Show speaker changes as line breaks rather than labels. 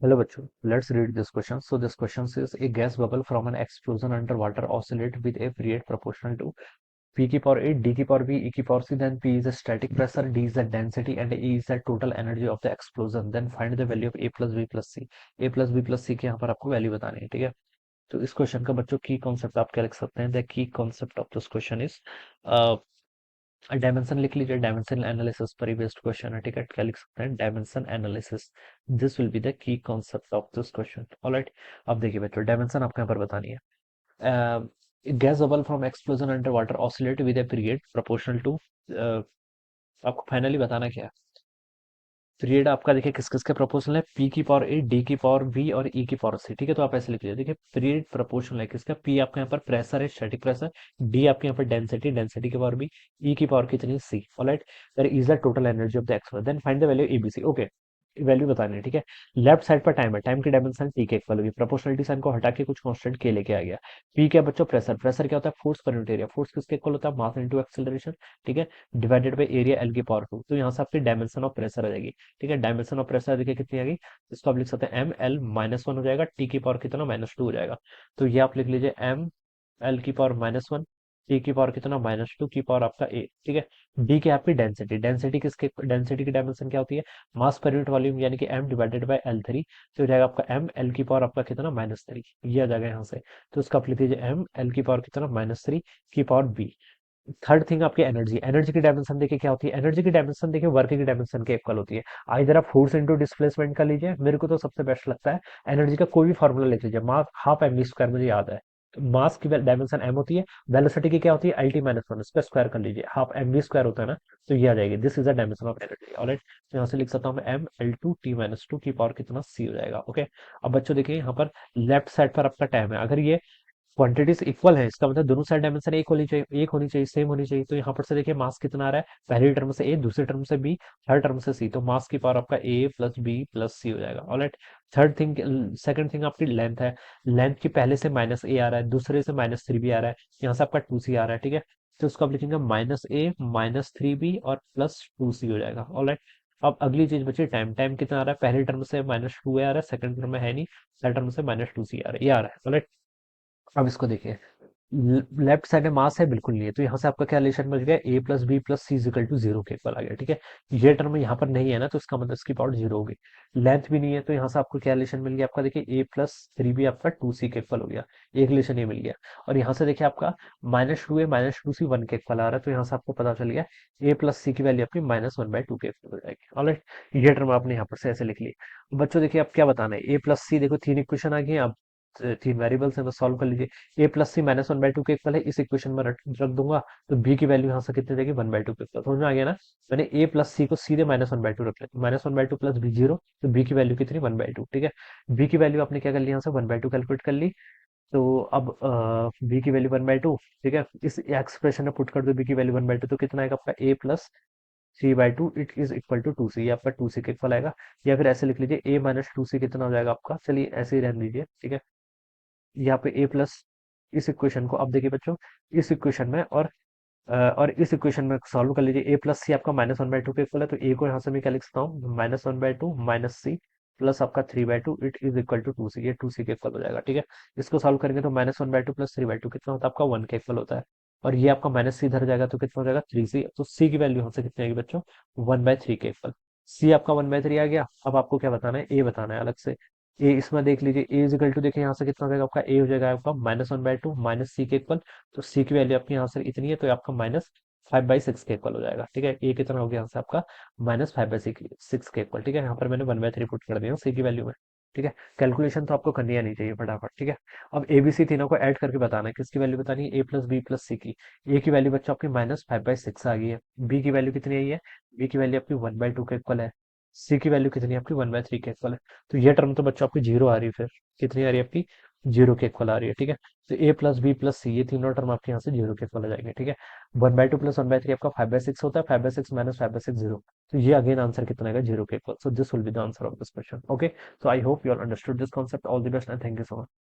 Hello bachcho, let's read this question. So this question says a gas bubble from an explosion under water oscillate with a period proportional to P की power 8, D की power B, E की power C, then P is a static pressure, D is the density and E is the total energy of the explosion. Then find the value of A plus B plus C. A plus B plus C के यहाँ पर आपको value बतानी है, ठीक है। तो इस क्वेश्चन का बच्चों की कॉन्सेप्ट आप क्या लिख सकते हैं? The key concept of this question is dimension लिख लीजिए, डायमेंशन एनालिसिस पर ही बेस्ड क्वेश्चन है, ठीक है। क्या लिख सकते हैं? Dimension analysis. This will be the key concept of this question. Alright, अब देखिए बच्चों, डायमेंशन आपको यहाँ पर बतानी है। Gas bubble from explosion under water oscillate with a period proportional to, आपको फाइनली बताना क्या है? पीरियड आपका देखिए किस किस के प्रोपोर्शनल है? पी की पावर 8, डी की पावर बी और ई की पावर सी, ठीक है। तो आप ऐसे लिख लीजिए, देखिए पीरियड प्रोपोर्शनल है किसका? पी आपका यहाँ पर प्रेशर है, स्टैटिक प्रेशर। डी आपके यहाँ पर डेंसिटी, डेंसिटी की पावर बी। ई की पावर कितनी? C. Alright, there is the total energy of the explosion, then find the value ABC. Okay, value बतानी है, ठीक है। लेफ्ट साइड पर टाइम है, टाइम की डायमेंशन टी के इक्वल होगी। प्रोपोर्शनलिटी साइन को हटा के कुछ कांस्टेंट के लेके आ गया। पी क्या बच्चों? प्रेशर। प्रेशर क्या होता है? Force per unit area. Force किसके इक्वल होता है? मास इनटू एक्सेलरेशन, ठीक है, डिवाइडेड बाय एरिया एल की पावर 2। तो यहाँ से आपकी डायमेंशन ऑफ प्रेशर आ जाएगी, ठीक है। डायमेंशन ऑफ प्रेशर देखिए कितनी आ गई, इसको आप लिख सकते हैं एम एल माइनस वन हो जाएगा, टी की पावर कितना? -2 हो जाएगा। तो ये आप लिख लीजिए एम एल की पावर -1, टी की पावर कितना? -2 की पावर आपका ए, ठीक है। डी की आपकी डेंसिटी, डेंसिटी किसके? डेंसिटी की डायमेंशन क्या होती है? मास पर यूनिट वॉल्यूम, यानी कि M divided by L three. तो हो जाएगा आपका एम एल की पावर आपका कितना? -3। ये आ जाएगा यहाँ से। तो इसका आप लिख लीजिए एम एल की पावर कितना? -3 की पावर बी। थर्ड थिंग आपकी एनर्जी। एनर्जी की डायमेंशन देखिए क्या होती है? एनर्जी की डायमेंशन देखिए वर्क की डायमेंशन के इक्वल होती है। इधर आप फोर्स इंटू डिस्प्लेसमेंट का लीजिए, मेरे को तो सबसे बेस्ट लगता है एनर्जी का कोई भी फॉर्मूला लिख लीजिए। मास हाफ एम वी स्क्वायर, मुझे याद है। मास की डायमेंशन एम होती है, वेलोसिटी की क्या होती है? एल टी माइनस वन, इस पर स्क्वायर कर लीजिए, हाफ एम वी स्क्वायर होता है ना। तो ये आ जाएगी, this is the dimension of energy. Alright, तो यहाँ से लिख सकता हूँ मैं M L two T minus two की पावर कितना? सी हो जाएगा। ओके, अब बच्चों देखिए यहाँ पर लेफ्ट साइड पर आपका टाइम है, अगर ये क्वांटिटीज इक्वल है, इसका मतलब दोनों साइड डायमेंशन एक होनी चाहिए, एक होनी चाहिए, सेम होनी चाहिए। तो यहाँ पर से देखिए मास कितना आ रहा है? पहली टर्म से ए, दूसरी टर्म से बी, थर्ड टर्म से सी। तो मास की पावर आपका ए प्लस बी प्लस सी हो जाएगा। Alright, third thing, second thing आपकी लेंथ है। लेंथ की पहले से -a आ रहा है, दूसरे से -3 भी आ रहा है, यहाँ से आपका 2c आ रहा है, ठीक है। तो उसको आप लिखेंगे -a -3b और +2c हो जाएगा। ऑलराइट, अब अगली चीज बची टाइम। टाइम कितना आ रहा है? पहली टर्म से -2 आ रहा है, सेकंड टर्म में है नहीं, थर्ड टर्म से -2c आ रहा है, ये आ रहा है। ऑलराइट, अब इसको देखिए, लेफ्ट साइड में मास है बिल्कुल नहीं है, तो यहाँ से आपका क्या रिलेशन बच गया? A plus B plus C is equal to zero के इक्वल आ गया, ठीक है। ये टर्म यहाँ पर नहीं है ना, तो इसका मतलब इसकी पावर जीरो हो गई। लेंथ भी नहीं है, तो यहाँ से आपको क्या रिलेशन मिल गया? आपका देखिए ए प्लस थ्री भी आपका 2c के इक्वल हो गया, एक रिलेशन ये मिल गया। और यहाँ से देखिए आपका -2 है, -2c 1 के इक्वल आ रहा है, तो यहाँ से आपको पता चल गया ए प्लस सी की वैल्यू आपकी -1/2 के इक्वल हो जाएगी। ऑलराइट, ये टर्म आपने यहाँ पर से ऐसे लिख ली। बच्चों देखिए अब क्या बताना है? ए प्लस सी, देखो तीन इक्वेशन आ गई हैं, अब तीन वेरिएबल्स हैं, बस सॉल्व कर लीजिए। ए प्लस सी -1/2 के इक्वल है, इस इक्वेशन में रख दूंगा। तो बी की वैल्यू यहाँ से कितनी देगी? 1/2 के इक्वल। समझ में आ गया ना? मैंने ए प्लस सी को सीधे -1/2 रख लिया, -1/2 प्लस बी जीरो। तो बी की वैल्यू कितनी? 1/2, ठीक है। बी की वैल्यू आपने क्या कर लिया? यहाँ से 1/2 कैलकुलेट कर ली। तो अब बी की वैल्यू 1/2, ठीक है, इस एक्सप्रेशन में पुट कर दो बी की वैल्यू 1/2, तो कितना आएगा आपका? A plus 3/2 it is equal to 2c, ये आपका 2c के इक्वल आएगा। या फिर ऐसे लिख लीजिए ए माइनस 2c कितना हो जाएगा आपका? चलिए ऐसे ही रहने दीजिए, ठीक है। यहाँ पे ए प्लस, इस इक्वेशन को अब देखिए बच्चों, इस इक्वेशन में और इस इक्वेशन में सॉल्व कर लीजिए। ए प्लस सी आपका -1/2 के इक्वल है, तो ए को यहाँ से मैं क्या लिख सकता हूँ? -1/2 माइनस सी प्लस आपका 3/2 it is equal to 2c, ये 2c के इक्वल हो जाएगा, ठीक है। इसको सॉल्व करेंगे तो -1/2 प्लस 3/2 कितना होता है आपका? 1 के इक्वल होता है। और ये आपका माइनस सी इधर जाएगा तो कितना हो जाएगा? 3c। तो सी की वैल्यू यहाँ से कितनी आएगी बच्चों? 1/3 के इक्वल। सी आपका 1/3 आ गया। अब आपको क्या बताना है? ए बताना है अलग से। ए इसमें देख लीजिए, ए इज इक्वल टू, देखिए यहाँ से कितना हो जाएगा आपका? ए हो जाएगा आपका -1/2 माइनस सी के इक्वल। तो सी की वैल्यू आपकी यहाँ से इतनी है, तो ये आपका -5/6 के इक्वल हो जाएगा, ठीक है। ए कितना हो गया यहाँ से आपका? -5/6 के इक्वल, ठीक है। यहाँ पर मैंने 1/3 पुट कर दिया सी की वैल्यू में, ठीक है। कैलकुलेशन तो आपको करनी आनी चाहिए फटाफट, ठीक है। अब एबीसी तीनों को ऐड करके बताना है, किसकी वैल्यू बतानी है? ए प्लस बी प्लस सी की। ए की वैल्यू बच्चों आपकी -5/6 आ गई है। बी की वैल्यू कितनी आई है? बी की वैल्यू आपकी 1/2 के इक्वल है। सी की वैल्यू कितनी है आपकी? 1/3 के इक्वल है। तो ये टर्म तो बच्चों आपकी जीरो आ रही है, फिर कितनी आ रही है आपकी? जीरो के इक्वल आ रही है, ठीक है। तो ए प्लस बी प्लस सी, ये तीनों टर्म आपके यहाँ से जीरो के इक्वल आ जाएंगे, ठीक है। 1/2 प्लस 1/3 आपका 5/6 होता है, 5/6 माइनस 5/6 जीरो। तो ये अगेन आंसर कितना आएगा? जीरो के equal. So this will be the answer of this question. Okay, so I hope you all understood this concept. All the best and thank you so much.